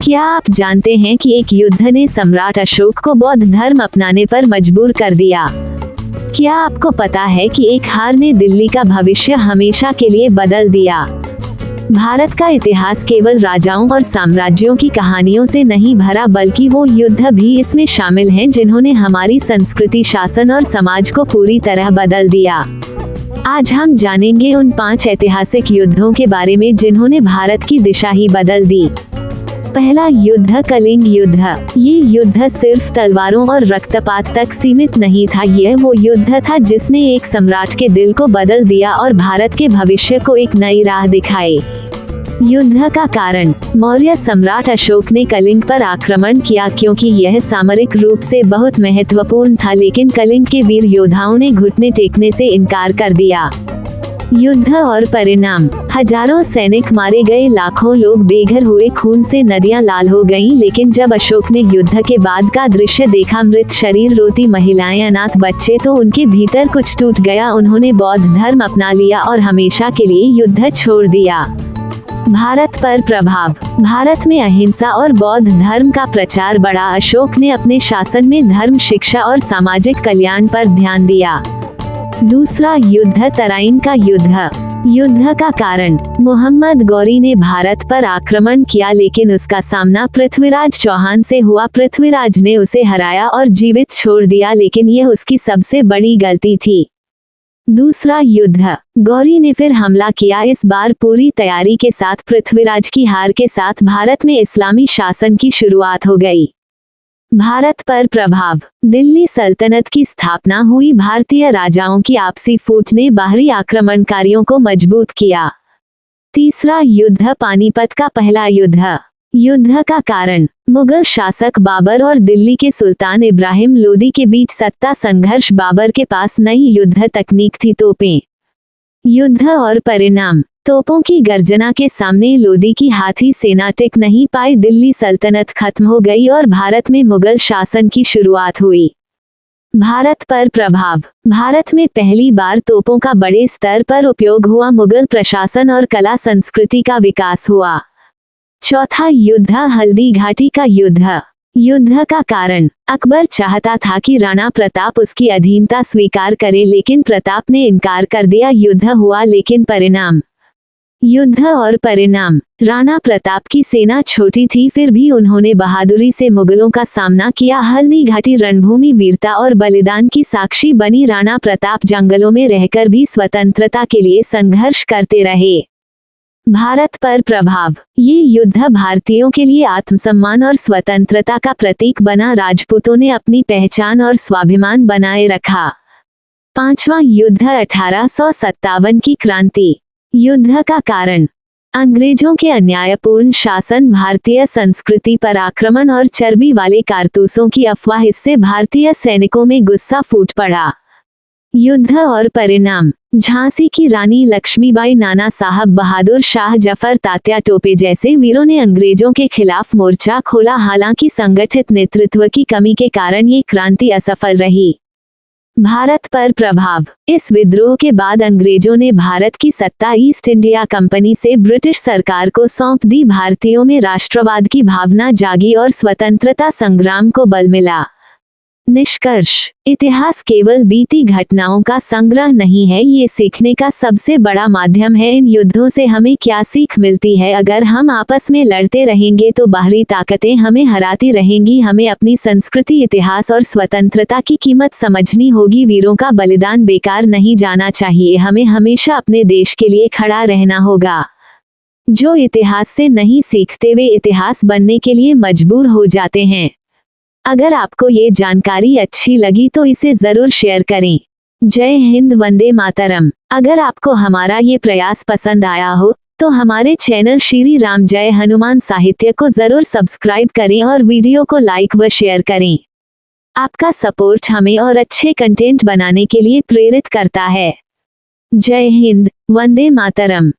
क्या आप जानते हैं कि एक युद्ध ने सम्राट अशोक को बौद्ध धर्म अपनाने पर मजबूर कर दिया? क्या आपको पता है कि एक हार ने दिल्ली का भविष्य हमेशा के लिए बदल दिया? भारत का इतिहास केवल राजाओं और साम्राज्यों की कहानियों से नहीं भरा, बल्कि वो युद्ध भी इसमें शामिल हैं जिन्होंने हमारी संस्कृति, शासन और समाज को पूरी तरह बदल दिया। आज हम जानेंगे उन 5 ऐतिहासिक युद्धों के बारे में जिन्होंने भारत की दिशा ही बदल दी। पहला युद्ध, कलिंग युद्ध। ये युद्ध सिर्फ तलवारों और रक्तपात तक सीमित नहीं था, यह वो युद्ध था जिसने एक सम्राट के दिल को बदल दिया और भारत के भविष्य को एक नई राह दिखाई। युद्ध का कारण, मौर्य सम्राट अशोक ने कलिंग पर आक्रमण किया क्योंकि यह सामरिक रूप से बहुत महत्वपूर्ण था, लेकिन कलिंग के वीर योद्धाओं ने घुटने टेकने से इनकार कर दिया। युद्ध और परिणाम, हजारों सैनिक मारे गए, लाखों लोग बेघर हुए, खून से नदियां लाल हो गईं, लेकिन जब अशोक ने युद्ध के बाद का दृश्य देखा, मृत शरीर, रोती महिलाएं, अनाथ बच्चे, तो उनके भीतर कुछ टूट गया। उन्होंने बौद्ध धर्म अपना लिया और हमेशा के लिए युद्ध छोड़ दिया। भारत पर प्रभाव, भारत में अहिंसा और बौद्ध धर्म का प्रचार बढ़ा। अशोक ने अपने शासन में धर्म, शिक्षा और सामाजिक कल्याण पर ध्यान दिया। दूसरा युद्ध, तराइन का युद्ध। युद्ध का कारण, मोहम्मद गौरी ने भारत पर आक्रमण किया, लेकिन उसका सामना पृथ्वीराज चौहान से हुआ। पृथ्वीराज ने उसे हराया और जीवित छोड़ दिया, लेकिन यह उसकी सबसे बड़ी गलती थी। दूसरा युद्ध, गौरी ने फिर हमला किया, इस बार पूरी तैयारी के साथ। पृथ्वीराज की हार के साथ भारत में इस्लामी शासन की शुरुआत हो गई। भारत पर प्रभाव, दिल्ली सल्तनत की स्थापना हुई। भारतीय राजाओं की आपसी फूट ने बाहरी आक्रमणकारियों को मजबूत किया। तीसरा युद्ध, पानीपत का पहला युद्ध। युद्ध का कारण, मुगल शासक बाबर और दिल्ली के सुल्तान इब्राहिम लोदी के बीच सत्ता संघर्ष। बाबर के पास नई युद्ध तकनीक थी, तोपें। युद्ध और परिणाम, तोपों की गर्जना के सामने लोदी की हाथी सेना टिक नहीं पाई। दिल्ली सल्तनत खत्म हो गई और भारत में मुगल शासन की शुरुआत हुई। भारत पर प्रभाव, भारत में पहली बार तोपों का बड़े स्तर पर उपयोग हुआ। मुगल प्रशासन और कला संस्कृति का विकास हुआ। चौथा युद्ध, हल्दी घाटी का युद्ध। युद्ध का कारण, अकबर चाहता था कि राणा प्रताप उसकी अधीनता स्वीकार करे, लेकिन प्रताप ने इनकार कर दिया। युद्ध हुआ, लेकिन परिणाम। युद्ध और परिणाम, राणा प्रताप की सेना छोटी थी, फिर भी उन्होंने बहादुरी से मुगलों का सामना किया। हल्दी घाटी रणभूमि वीरता और बलिदान की साक्षी बनी। राणा प्रताप जंगलों में रहकर भी स्वतंत्रता के लिए संघर्ष करते रहे। भारत पर प्रभाव, ये युद्ध भारतीयों के लिए आत्मसम्मान और स्वतंत्रता का प्रतीक बना। राजपूतों ने अपनी पहचान और स्वाभिमान बनाए रखा। पांचवा युद्ध, 1857 की क्रांति। युद्ध का कारण, अंग्रेजों के अन्यायपूर्ण शासन, भारतीय संस्कृति पर आक्रमण और चर्बी वाले कारतूसों की अफवाह, इससे भारतीय सैनिकों में गुस्सा फूट पड़ा। युद्ध और परिणाम, झांसी की रानी लक्ष्मीबाई, नाना साहब बहादुर, शाह जफर, तात्या टोपे जैसे वीरों ने अंग्रेजों के खिलाफ मोर्चा खोला। हालांकि संगठित नेतृत्व की कमी के कारण ये क्रांति असफल रही। भारत पर प्रभाव, इस विद्रोह के बाद अंग्रेजों ने भारत की सत्ता ईस्ट इंडिया कंपनी से ब्रिटिश सरकार को सौंप दी। भारतीयों में राष्ट्रवाद की भावना जागी और स्वतंत्रता संग्राम को बल मिला। निष्कर्ष, इतिहास केवल बीती घटनाओं का संग्रह नहीं है, ये सीखने का सबसे बड़ा माध्यम है। इन युद्धों से हमें क्या सीख मिलती है? अगर हम आपस में लड़ते रहेंगे तो बाहरी ताकतें हमें हराती रहेंगी। हमें अपनी संस्कृति, इतिहास और स्वतंत्रता की कीमत समझनी होगी। वीरों का बलिदान बेकार नहीं जाना चाहिए। हमें हमेशा अपने देश के लिए खड़ा रहना होगा। जो इतिहास से नहीं सीखते वे इतिहास बनने के लिए मजबूर हो जाते हैं। अगर आपको ये जानकारी अच्छी लगी तो इसे जरूर शेयर करें। जय हिंद, वंदे मातरम। अगर आपको हमारा ये प्रयास पसंद आया हो तो हमारे चैनल श्री राम जय हनुमान साहित्य को जरूर सब्सक्राइब करें और वीडियो को लाइक व शेयर करें। आपका सपोर्ट हमें और अच्छे कंटेंट बनाने के लिए प्रेरित करता है। जय हिंद, वंदे मातरम।